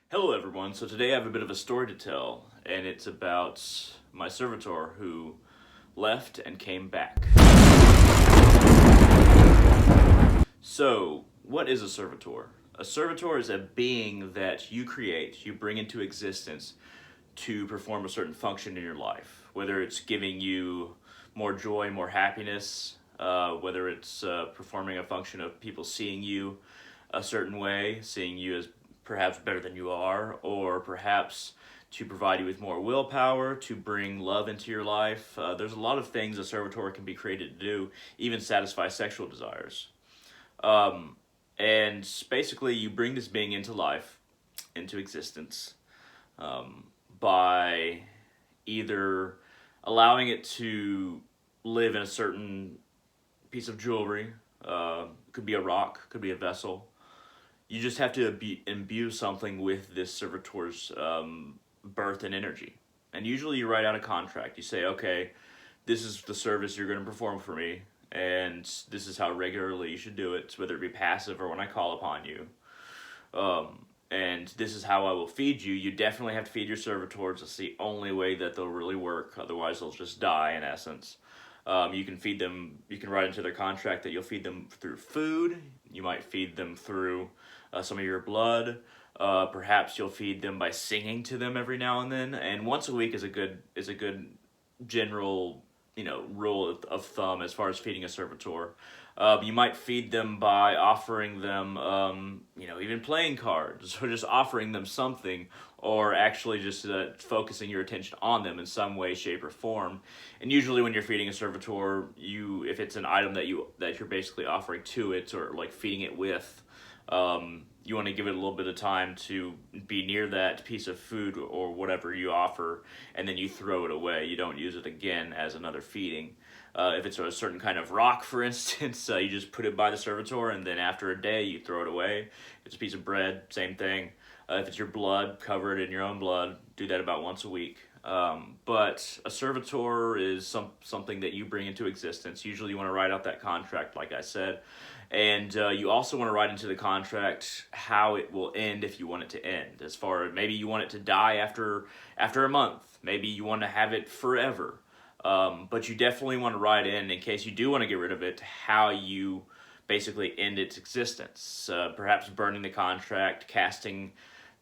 Hello everyone, so today I have a bit of a story to tell, and it's about my servitor who left and came back. So, what is a servitor? A servitor is a being that you create, you bring into existence to perform a certain function in your life, whether it's giving you more joy, more happiness, whether it's performing a function of people seeing you a certain way, seeing you as perhaps better than you are, or perhaps to provide you with more willpower, to bring love into your life. There's a lot of things a servitor can be created to do, even satisfy sexual desires. Um, and basically, you bring this being into life, into existence, um, by either allowing it to live in a certain piece of jewelry, could be a rock, could be a vessel. You just have to imbue something with this servitor's birth and energy. And usually you write out a contract. You say, okay, this is the service you're going to perform for me, and this is how regularly you should do it, whether it be passive or when I call upon you. And this is how I will feed you. You definitely have to feed your servitors. It's the only way that they'll really work. Otherwise, they'll just die in essence. You can feed them, you can write into their contract that you'll feed them through food. You might feed them through some of your blood. Perhaps you'll feed them by singing to them every now and then. And once a week is a good general rule of thumb as far as feeding a servitor. You might feed them by offering them even playing cards, or just offering them something, or actually just focusing your attention on them in some way, shape, or form. And usually when you're feeding a servitor, if it's an item that you're basically offering to it, or like feeding it with, you want to give it a little bit of time to be near that piece of food or whatever you offer, and then you throw it away. You don't use it again as another feeding. If it's a certain kind of rock, for instance, you just put it by the servitor, and then after a day, you throw it away. If it's a piece of bread, same thing. If it's your blood, cover it in your own blood. Do that about once a week. But a servitor is something that you bring into existence. Usually you want to write out that contract, like I said. And you also want to write into the contract how it will end if you want it to end. As far as maybe you want it to die after a month. Maybe you want to have it forever. But you definitely want to write in case you do want to get rid of it, how you basically end its existence. Perhaps burning the contract, casting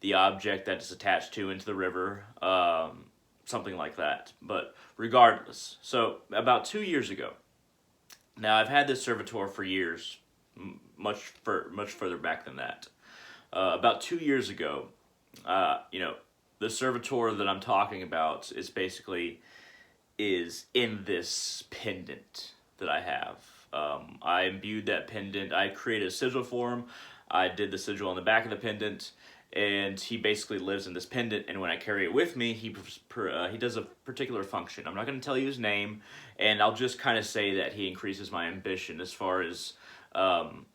the object that is attached to into the river, something like that. But regardless, so about 2 years ago, now I've had this servitor for years, much further back than that. About 2 years ago, the servitor that I'm talking about is in this pendant that I have. I imbued that pendant. I created a sigil for him. I did the sigil on the back of the pendant, and he basically lives in this pendant. And when I carry it with me, he does a particular function. I'm not going to tell you his name, and I'll just kind of say that he increases my ambition as far as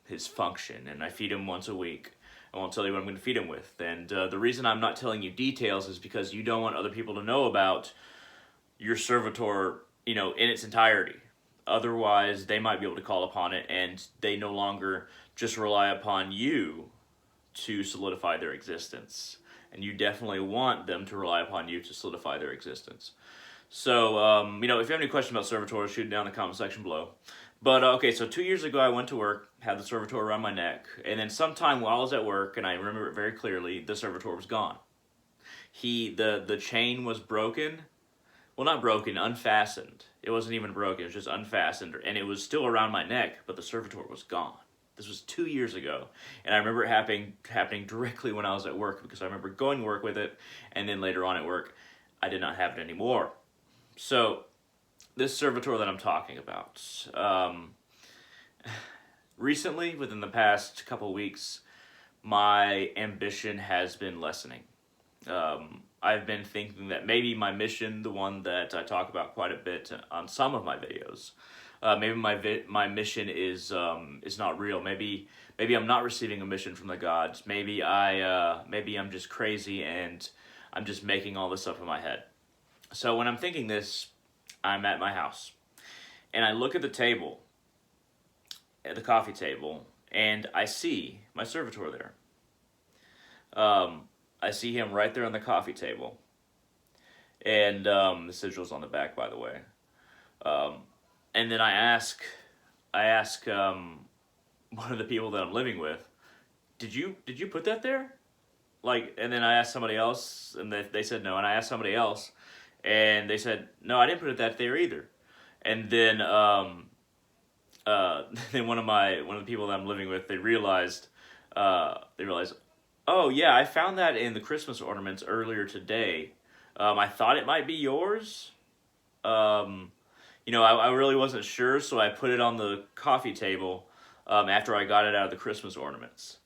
his function. And I feed him once a week. I won't tell you what I'm going to feed him with. And the reason I'm not telling you details is because you don't want other people to know about your servitor, in its entirety. Otherwise, they might be able to call upon it, and they no longer just rely upon you to solidify their existence. And you definitely want them to rely upon you to solidify their existence. So, if you have any questions about servitors, shoot it down in the comment section below. But, okay, so 2 years ago I went to work, had the servitor around my neck, and then sometime while I was at work, and I remember it very clearly, the servitor was gone. The chain was broken. Well, not broken, unfastened. It wasn't even broken, it was just unfastened, and it was still around my neck, but the servitor was gone. This was 2 years ago, and I remember it happening directly when I was at work, because I remember going to work with it, and then later on at work, I did not have it anymore. So, this servitor that I'm talking about, recently, within the past couple weeks, my ambition has been lessening. I've been thinking that maybe my mission, the one that I talk about quite a bit on some of my videos, maybe my mission is not real. Maybe I'm not receiving a mission from the gods. Maybe I'm just crazy and I'm just making all this up in my head. So when I'm thinking this, I'm at my house, and I look at the table, at the coffee table, and I see my servitor there. I I see him right there on the coffee table. And the sigil's on the back, by the way. And then I ask one of the people that I'm living with, did you put that there? Like, and then I asked somebody else, and they said no. And I asked somebody else, and they said no, I didn't put that there either. And then then one of the people that I'm living with, they realized, oh yeah, I found that in the Christmas ornaments earlier today. I thought it might be yours. I really wasn't sure, so I put it on the coffee table after I got it out of the Christmas ornaments,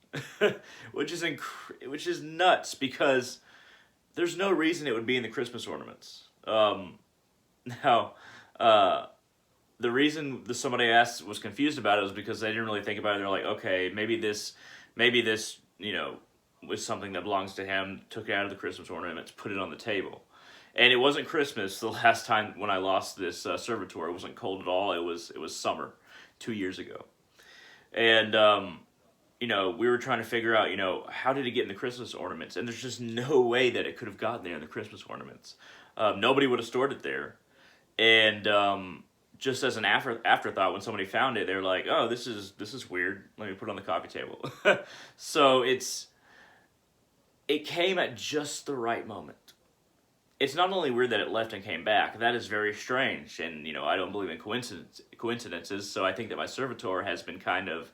which is nuts because there's no reason it would be in the Christmas ornaments. Now, the reason somebody was confused about it was because they didn't really think about it. They're like, okay, maybe this, was something that belongs to him. Took it out of the Christmas ornaments, put it on the table. And it wasn't Christmas the last time when I lost this servitor. It wasn't cold at all. It was summer 2 years ago. And, we were trying to figure out, how did it get in the Christmas ornaments? And there's just no way that it could have gotten there in the Christmas ornaments. Nobody would have stored it there. And just as an afterthought, when somebody found it, they were like, oh, this is weird. Let me put it on the coffee table. So it came at just the right moment. It's not only weird that it left and came back, that is very strange, and I don't believe in coincidences, so I think that my servitor has been kind of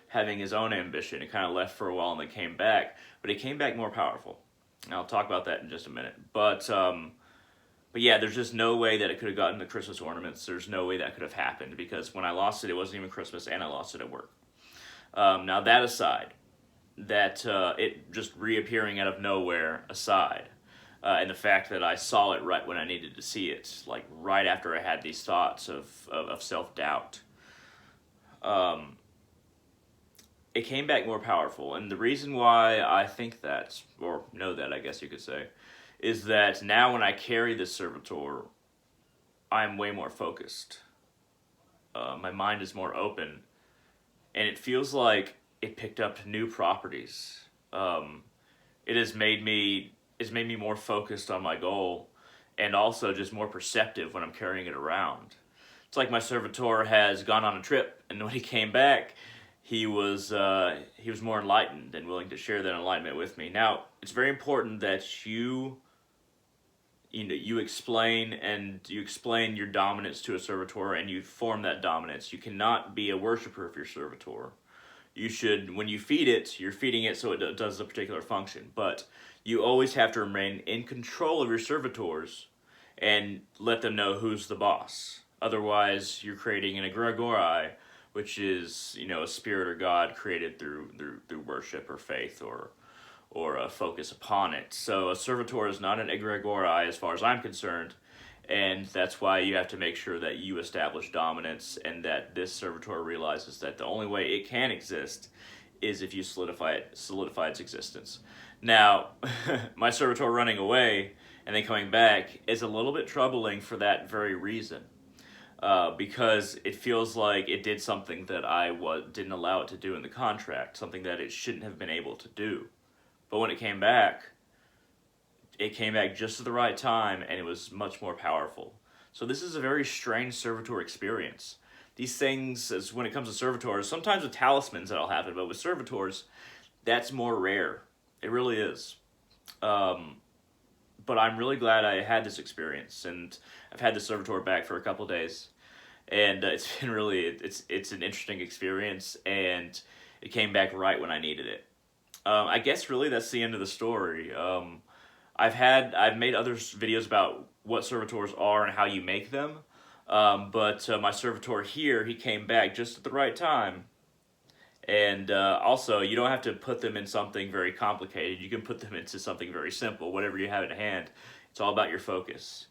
having his own ambition. It kind of left for a while and then came back, but it came back more powerful. And I'll talk about that in just a minute. But yeah, there's just no way that it could have gotten the Christmas ornaments. There's no way that could have happened, because when I lost it, it wasn't even Christmas, and I lost it at work. Now that aside, that it just reappearing out of nowhere aside, and the fact that I saw it right when I needed to see it, like right after I had these thoughts of self-doubt, it came back more powerful. And the reason why I think that, or know that, I guess you could say, is that now when I carry this servitor, I'm way more focused. My mind is more open, and it feels like it picked up new properties. It has made me more focused on my goal, and also just more perceptive when I'm carrying it around. It's like my servitor has gone on a trip, and when he came back, he was more enlightened and willing to share that enlightenment with me. Now, it's very important that you explain your dominance to a servitor, and you form that dominance. You cannot be a worshiper of your servitor. You should, when you feed it, you're feeding it so it does a particular function, but you always have to remain in control of your servitors and let them know who's the boss. Otherwise, you're creating an egregori, which is, a spirit or God created through worship or faith or a focus upon it. So a servitor is not an egregori as far as I'm concerned, and that's why you have to make sure that you establish dominance, and that this servitor realizes that the only way it can exist is if you solidify its existence. Now, my servitor running away and then coming back is a little bit troubling for that very reason, because it feels like it did something that I didn't allow it to do in the contract, something that it shouldn't have been able to do. But when it came back just at the right time, and it was much more powerful. So this is a very strange servitor experience. These things, as when it comes to servitors, sometimes with talismans that'll happen, but with servitors, that's more rare. It really is. But I'm really glad I had this experience, and I've had the servitor back for a couple days, and it's been really, it's an interesting experience, and it came back right when I needed it. I guess really that's the end of the story. I've made other videos about what servitors are and how you make them, but my servitor here, he came back just at the right time. And also, you don't have to put them in something very complicated. You can put them into something very simple, whatever you have at hand. It's all about your focus.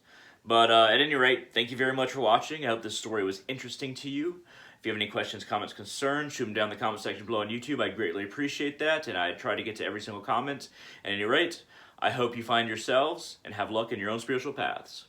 But at any rate, thank you very much for watching. I hope this story was interesting to you. If you have any questions, comments, concerns, shoot them down in the comment section below on YouTube. I'd greatly appreciate that, and I try to get to every single comment. At any rate, I hope you find yourselves and have luck in your own spiritual paths.